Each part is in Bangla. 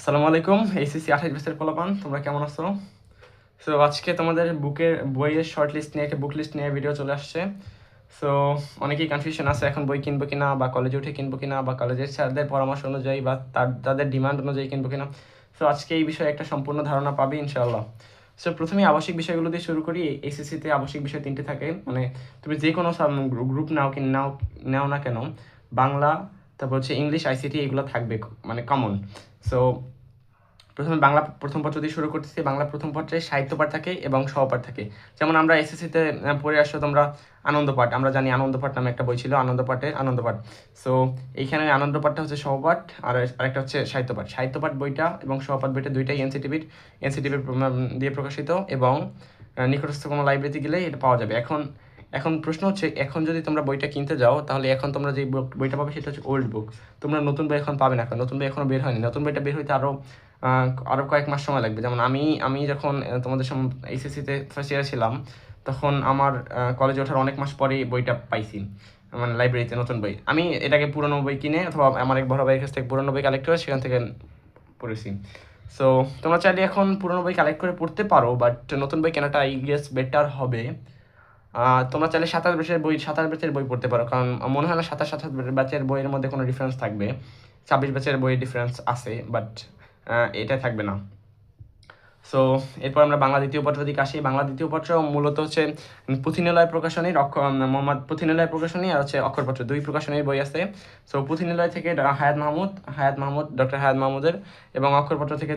আসসালামু আলাইকুম। এইচএসসি 28 ব্যাচের পোলাপান, তোমরা কেমন আছো? সো আজকে তোমাদের বইয়ের শর্ট লিস্ট নিয়ে একটা বুক লিস্ট নিয়ে ভিডিও চলে আসছে। সো অনেকেই কনফিউশন আছে এখন বই কিনবো কিনা, বা কলেজে উঠে কিনবো কিনা, বা কলেজের স্যারদের পরামর্শ অনুযায়ী বা তাদের ডিমান্ড অনুযায়ী কিনবো কিনা। সো আজকে এই বিষয়ে একটা সম্পূর্ণ ধারণা পাবে ইনশাআল্লাহ। সো প্রথমেই আবশ্যিক বিষয়গুলো দিয়ে শুরু করি। এইচএসসিতে আবশ্যিক বিষয় 3টে থাকে, মানে তুমি যে কোনো গ্রুপ নাও না কেন, বাংলা, তারপর হচ্ছে ইংলিশ, আইসিটি, এগুলো থাকবে, মানে কমন। সো প্রথমে বাংলা প্রথম পত্র দিয়ে শুরু করতেছি। বাংলা প্রথম পত্রে সাহিত্য পাঠ থাকে এবং সহপাঠ থাকে। যেমন আমরা এসএসসিতে পড়ে আসছো তোমরা আনন্দ পাঠ, আমরা জানি আনন্দ পাঠ নামে একটা বই ছিল, আনন্দ পাঠ। সো এইখানে আনন্দ পাঠটা হচ্ছে সহপাঠ, আর আরেকটা হচ্ছে সাহিত্য পাঠ। সাহিত্য পাঠ বইটা এবং সহপাঠ বইটা দুইটাই এনসিটিভির দিয়ে প্রকাশিত, এবং নিকটস্থ কোনো লাইব্রেরিতে গেলে এটা পাওয়া যাবে। এখন প্রশ্ন হচ্ছে, এখন যদি তোমরা বইটা কিনতে যাও, তাহলে এখন তোমরা যে বইটা পাবে সেটা হচ্ছে ওল্ড বুক। তোমরা নতুন বই এখন পাবে না, কারণ নতুন বই এখনো বের হয়নি। নতুন বইটা বের হইতে আরও কয়েক মাস সময় লাগবে। যেমন আমি যখন তোমাদের এইচএসসিতে ফার্স্ট ইয়ারে ছিলাম, তখন আমার কলেজে ওঠার অনেক মাস পরে বইটা পাইছি, মানে লাইব্রেরিতে নতুন বই। আমি এটাকে পুরনো বই কিনে অথবা আমার এক বড় ভাইয়ের কাছ থেকে পুরনো বই কালেক্ট করে সেখান থেকে পড়েছি। সো তোমরা চাইলে এখন পুরনো বই কালেক্ট করে পড়তে পারো, বাট নতুন বই কেনাটা আই গেস বেটার হবে। তোমরা চাইলে 27 ব্যাচের বই পড়তে পারো, কারণ মনে হয় না 27 ব্যাচের বইয়ের মধ্যে কোনো ডিফারেন্স থাকবে। 26 ব্যাচের বইয়ের ডিফারেন্স আছে, বাট এটা থাকবে না। সো এরপর আমরা বাংলা দ্বিতীয় পত্র দিকে আসি। বাংলা দ্বিতীয় পত্র মূলত হচ্ছে পুঁথিনিলয় প্রকাশনীর মোহাম্মদ পুঁথিনিলয় প্রকাশনী আর হচ্ছে অক্ষরপত্র, দুই প্রকাশনীর বই আছে। সো পুঁথিনিলয় থেকে ডক্টর হায়াত মাহমুদের, এবং অক্ষরপত্র থেকে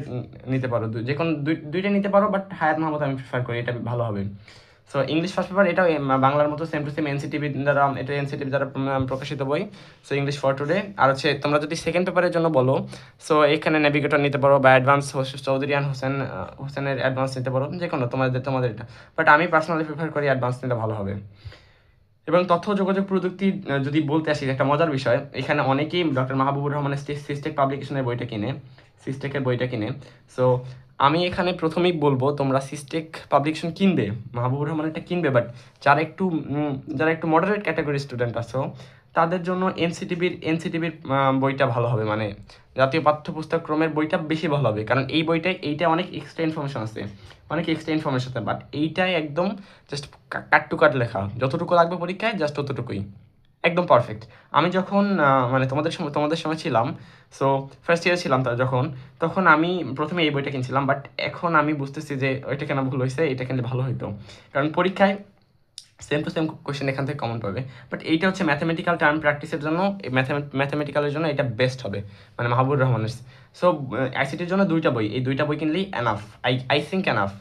নিতে পারো, যে কোনো দুইটা নিতে পারো, বাট হায়াত মাহমুদ আমি প্রিফার করি, এটা ভালো হবে। সো ইংলিশ ফার্স্ট পেপার, এটাও বাংলার মতো সেম টু সেম এনসিটিভি দ্বারা প্রকাশিত বই। So English for today. আর হচ্ছে তোমরা যদি সেকেন্ড পেপারের জন্য বলো, সো এখানে নেভিগেটর নিতে পারো, বা অ্যাডভান্স চৌধুরী হোসেনের অ্যাডভান্স নিতে পারো, যে কোনো তোমাদের এটা। বাট আমি পার্সোনালি প্রিফার করি অ্যাডভান্স নিতে ভালো হবে। এবং তথ্য যোগাযোগ প্রযুক্তি যদি বলতে আসি, একটা মজার বিষয়, এখানে অনেকেই ডক্টর মাহবুবুর রহমানের সিস্টেক পাবলিকেশনের সিস্টেকের বইটা কিনে। সো আমি এখানে প্রথমেই বলবো, তোমরা সিস্টেক পাবলিকেশন কিনবে, মাহবুবুর রহমানেরটা কিনবে, বাট যারা একটু মডারেট ক্যাটাগরি স্টুডেন্ট আছো, তাদের জন্য এনসিটিভির বইটা ভালো হবে, মানে জাতীয় পাঠ্যপুস্তক ক্রমের বইটা বেশি ভালো হবে, কারণ এইটা অনেক এক্সট্রা ইনফরমেশন আছে, বাট এইটাই একদম জাস্ট কাট টু কাট লেখা, যতটুকু লাগবে পরীক্ষায় জাস্ট ততটুকুই, একদম পারফেক্ট। আমি যখন মানে তোমাদের সময় ছিলাম, সো ফার্স্ট ইয়ার ছিলাম তখন আমি প্রথমে এই বইটা কিনছিলাম, বাট এখন আমি বুঝতেছি যে ওইটা কেন ভুল হয়েছে, এটা কিনলে ভালো হইতো, কারণ পরীক্ষায় সেম টু সেম কোয়েশ্চেন এখান থেকে কমন পাবে। বাট এইটা হচ্ছে ম্যাথামেটিক্যাল টার্ম প্র্যাকটিসের জন্য, ম্যাথামেটিক্যালের জন্য এটা বেস্ট হবে, মানে মাহবুবুর রহমানের। সো আইসিটির জন্য এই দুইটা বই কিনলেই enough, I think enough.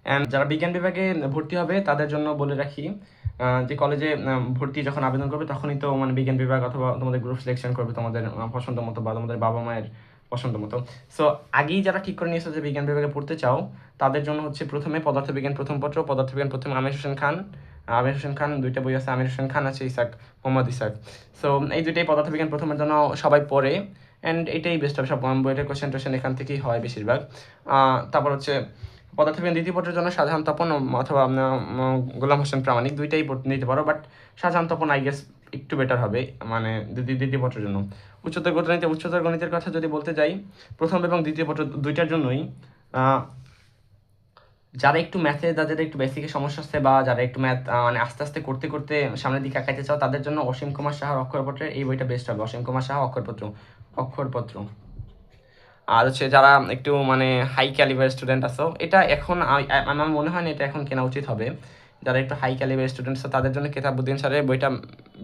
And যারা বিজ্ঞান বিভাগে ভর্তি হবে তাদের জন্য বলে রাখি, যে কলেজে ভর্তি যখন আবেদন করবে, তখনই তো মানে বিজ্ঞান বিভাগ অথবা তোমাদের গ্রুপ সিলেকশন করবে তোমাদের পছন্দ মতো, বা তোমাদের বাবা মায়ের পছন্দ মতো। সো আগেই যারা ঠিক করে নিয়েছো যে বিজ্ঞান বিভাগে পড়তে চাও, তাদের জন্য হচ্ছে প্রথমে পদার্থবিজ্ঞান প্রথম পত্র, পদার্থবিজ্ঞান প্রথম আমির হোসেন খান, দুইটা বই আছে, আমির হোসেন খান আছে, মোহাম্মদ ইসাক। সো এই দুইটাই পদার্থবিজ্ঞান প্রথমের জন্য সবাই পড়ে, অ্যান্ড এটাই বেস্ট হবে। সব বইটার কোয়েশ্চেন টোয়েশ্চেন এখান থেকেই হয় বেশিরভাগ। তারপর হচ্ছে পদার্থবিজ্ঞান দ্বিতীয় পত্রের জন্য শাহজাহান তপন অথবা গোলাম হোসেন প্রামাণিক, দুইটাই নিতে পারো, but Shahjahan Tapan I guess একটু বেটার হবে, মানে দ্বিতীয় পত্রের জন্য। উচ্চতর গণিতের কথা যদি বলতে যাই, প্রথম এবং দ্বিতীয় পত্র দুইটার জন্যই যারা একটু ম্যাথে, যাদের একটু বেসিকের সমস্যা আছে, বা যারা একটু ম্যাথ মানে আস্তে আস্তে করতে করতে সামনের দিকে আগাইতে চাও, তাদের জন্য অসীম কুমার সাহার অক্ষরপত্রের এই বইটা বেস্ট হবে। অসীম কুমার সাহা অক্ষরপত্র। আর হচ্ছে যারা একটু মানে হাই ক্যালিবার স্টুডেন্ট আছো, এটা এখন আমার মনে হয় না এটা এখন কেনা উচিত হবে। যারা একটু হাই ক্যালিবার স্টুডেন্টস আছে তাদের জন্য কিতাবুদ্দিন স্যারের বইটা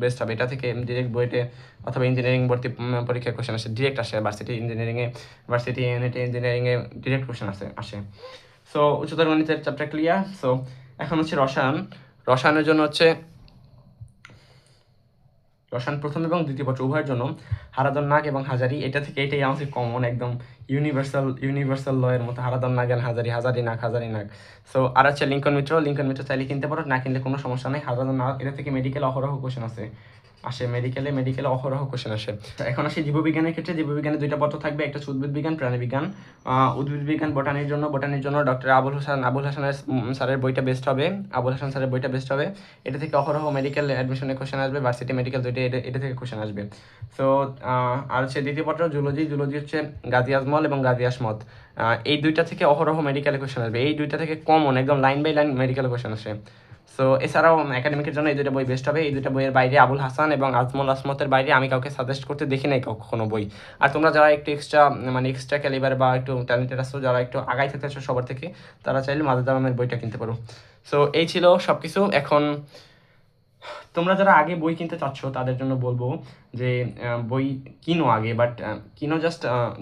বেস্ট হবে। এটা থেকে ডিরেক্ট বইতে অথবা ইঞ্জিনিয়ারিং ভর্তি পরীক্ষার কোশ্চেন আসে, ডিরেক্ট আসে, ভার্সিটি ইউনিটি ইঞ্জিনিয়ারিংয়ে ডিরেক্ট কোশ্চেন আসে। সো উচ্চতর গণিতের চ্যাপ্টার ক্লিয়ার। সো এখন হচ্ছে রসায়নের জন্য হচ্ছে রসায়ন প্রথম এবং দ্বিতীয় পত্র উভয়ের জন্য হারাধন নাগ এবং হাজারি, এটাই আমাদের কমন, একদম ইউনিভার্সাল ল এর মতো, হারাধন নাগ এন্ড হাজারি নাগ। সো আর হচ্ছে লিঙ্কন মিত্র চাইলে কিনতে পারো, না কিনলে কোনো সমস্যা নেই। হারাধন নাগ, এটা থেকে মেডিকেল অহরহ কোশ্চেন আছে, আসে মেডিকেলে অহরহ কোশ্চেন আসে। এখন আসি জীববিজ্ঞানের ক্ষেত্রে। জীববিজ্ঞানে দুইটা পত্র থাকবে, একটা হচ্ছে উদ্ভিদ বিজ্ঞান, প্রাণী বিজ্ঞান। উদ্ভিদ বিজ্ঞান বোটানির জন্য ডক্টর আবুল হাসানের স্যারের বইটা বেস্ট হবে। আবুল হাসান স্যারের বইটা বেস্ট হবে। এটা থেকে অহরহ মেডিকেল অ্যাডমিশনের কোশ্চেন আসবে, ভার্সিটি মেডিকেল দুইটা এটা থেকে কোশ্চেন আসবে। সো আর হচ্ছে দ্বিতীয় পত্র জুলজি হচ্ছে গাজী আজমল এবং গাজী আসমত। এই দুইটা থেকে অহরহ মেডিকেল কোশ্চেন আসবে। এই দুইটা থেকে কমন একদম line by line medical question আসে। সো এছাড়াও একাডেমিকের জন্য এই দুটো বই বেস্ট হবে। এই দুটো বইয়ের বাইরে আবুল হাসান এবং আজমল আসমতের বাইরে আমি কাউকে সাজেস্ট করতে দেখি নাই কোনো বই। আর তোমরা যারা একটু এক্সট্রা ক্যালিবার বা একটু ট্যালেন্টেড আসছো, যারা একটু আগাই থাকতে চাচ্ছ সবার থেকে, তারা চাইলে মাদার জামামের বইটা কিনতে পারো। সো এই ছিল সব কিছু। এখন তোমরা যারা আগে বই কিনতে চাচ্ছ তাদের জন্য বলবো যে বই কিনো আগে, বাট কিনো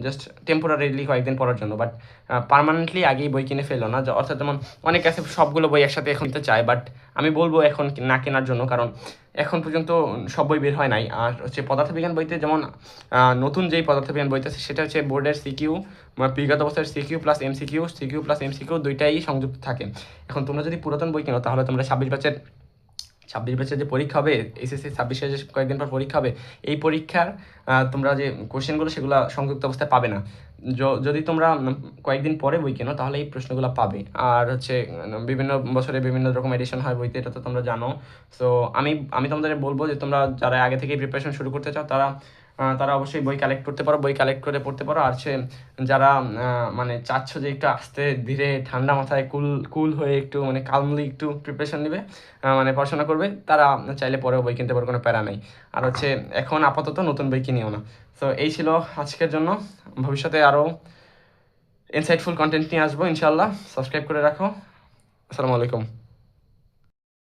জাস্ট টেম্পোরারিলি কয়েকদিন পড়ার জন্য, বাট পার্মানেন্টলি আগেই বই কিনে ফেলো না। অর্থাৎ যেমন অনেক আছে সবগুলো বই একসাথে এখন নিতে চায়, বাট আমি বলবো এখন না কেনার জন্য, কারণ এখন পর্যন্ত সব বই বের হয় নাই। আর হচ্ছে পদার্থবিজ্ঞান বইতে যেমন নতুন যেই পদার্থবিজ্ঞান বইতে আছে সেটা হচ্ছে বোর্ডের সিকিউ, বিগত বছরের সিকিউ প্লাস এমসিকিউ দুইটাই সংযুক্ত থাকে। এখন তোমরা যদি পুরাতন বই কিনো তাহলে তোমরা 26 ব্যাচের যে পরীক্ষা হবে, এসএসসি 26-এ যে কয়েকদিন পর পরীক্ষা হবে, এই পরীক্ষার তোমরা যে কোশ্চেনগুলো সেগুলো সংযুক্ত অবস্থায় পাবে না। যদি তোমরা কয়েকদিন পরে বই কেনো তাহলে এই প্রশ্নগুলো পাবে। আর হচ্ছে বিভিন্ন বছরে বিভিন্ন রকম এডিশন হয় বইতে, এটা তো তোমরা জানো। সো আমি তোমাদের বলবো যে তোমরা যারা আগে থেকেই প্রিপারেশন শুরু করতে চাও তারা অবশ্যই বই কালেক্ট করতে পারো, বই কালেক্ট করে পড়তে পারো। আর হচ্ছে যারা মানে চাচ্ছ যে একটু আস্তে ধীরে ঠান্ডা মাথায় কুল হয়ে একটু মানে কালমলি একটু প্রিপারেশন নেবে, মানে পড়াশোনা করবে, তারা চাইলে পরেও বই কিনতে পারো, কোনো প্যারা নেই। আর হচ্ছে এখন আপাতত নতুন বই কিনিও না। সো এই ছিল আজকের জন্য। ভবিষ্যতে আরও ইনসাইটফুল কন্টেন্ট নিয়ে আসবো ইনশাল্লাহ। সাবস্ক্রাইব করে রাখো। আসসালামু আলাইকুম।